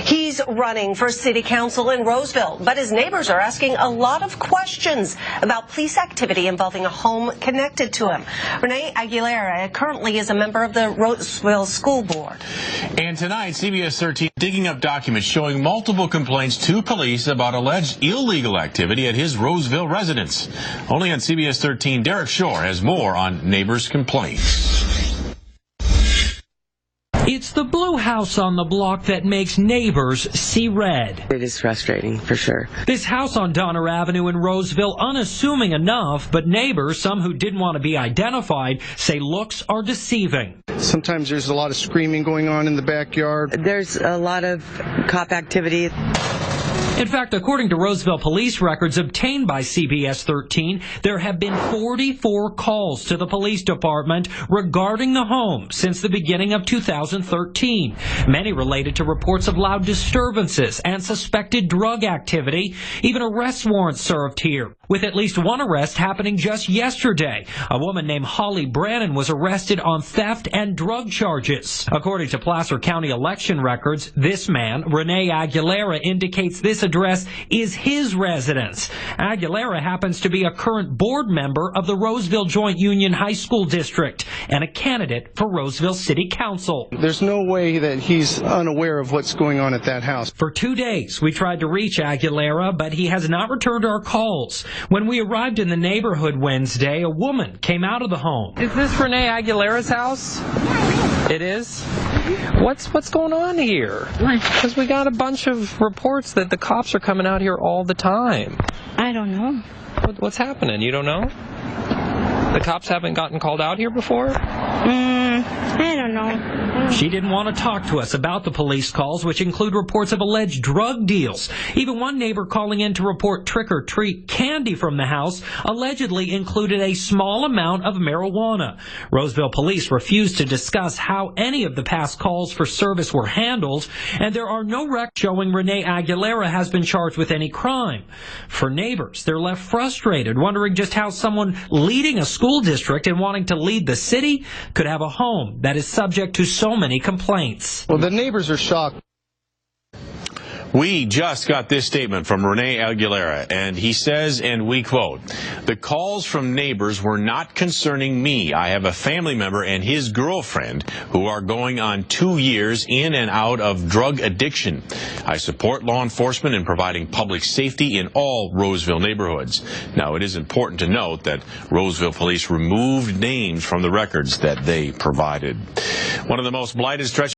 He's running for city council in Roseville, but his neighbors are asking a lot of questions about police activity involving a home connected to him. Renee Aguilera currently is a member of the Roseville School Board. And tonight, CBS 13 digging up documents showing multiple complaints to police about alleged illegal activity at his Roseville residence. Only on CBS 13, Derek Shore has more on neighbors' complaints. It's the blue house on the block that makes neighbors see red. It is frustrating, for sure. This house on Donner Avenue in Roseville, unassuming enough, but neighbors, some who didn't want to be identified, say looks are deceiving. Sometimes there's a lot of screaming going on in the backyard. There's a lot of cop activity. In fact, according to Roseville police records obtained by CBS 13, there have been 44 calls to the police department regarding the home since the beginning of 2013, many related to reports of loud disturbances and suspected drug activity. Even arrest warrants served here, with at least one arrest happening just yesterday. A woman named Holly Brannon was arrested on theft and drug charges. According to Placer County election records, this man, Renee Aguilera, indicates this address is his residence. Aguilera happens to be a current board member of the Roseville Joint Union High School District and a candidate for Roseville City Council. There's no way that he's unaware of what's going on at that house. For 2 days, we tried to reach Aguilera, but he has not returned our calls. When we arrived in the neighborhood Wednesday, a woman came out of the home. Is this Renee Aguilera's house? It is? What's going on here? Because we got a bunch of reports that the cops are coming out here all the time. I don't know. What's happening? You don't know? The cops haven't gotten called out here before? I don't know. She didn't want to talk to us about the police calls, which include reports of alleged drug deals. Even one neighbor calling in to report trick-or-treat candy from the house allegedly included a small amount of marijuana. Roseville police refused to discuss how any of the past calls for service were handled, and there are no records showing Renee Aguilera has been charged with any crime. For neighbors, they're left frustrated, wondering just how someone leading a school district and wanting to lead the city could have a home that is subject to so many complaints. Well, the neighbors are shocked. We just got this statement from Renee Aguilera, and he says, and we quote, "The calls from neighbors were not concerning me. I have a family member and his girlfriend who are going on 2 years in and out of drug addiction. I support law enforcement in providing public safety in all Roseville neighborhoods." Now, it is important to note that Roseville police removed names from the records that they provided. One of the most blighted stretches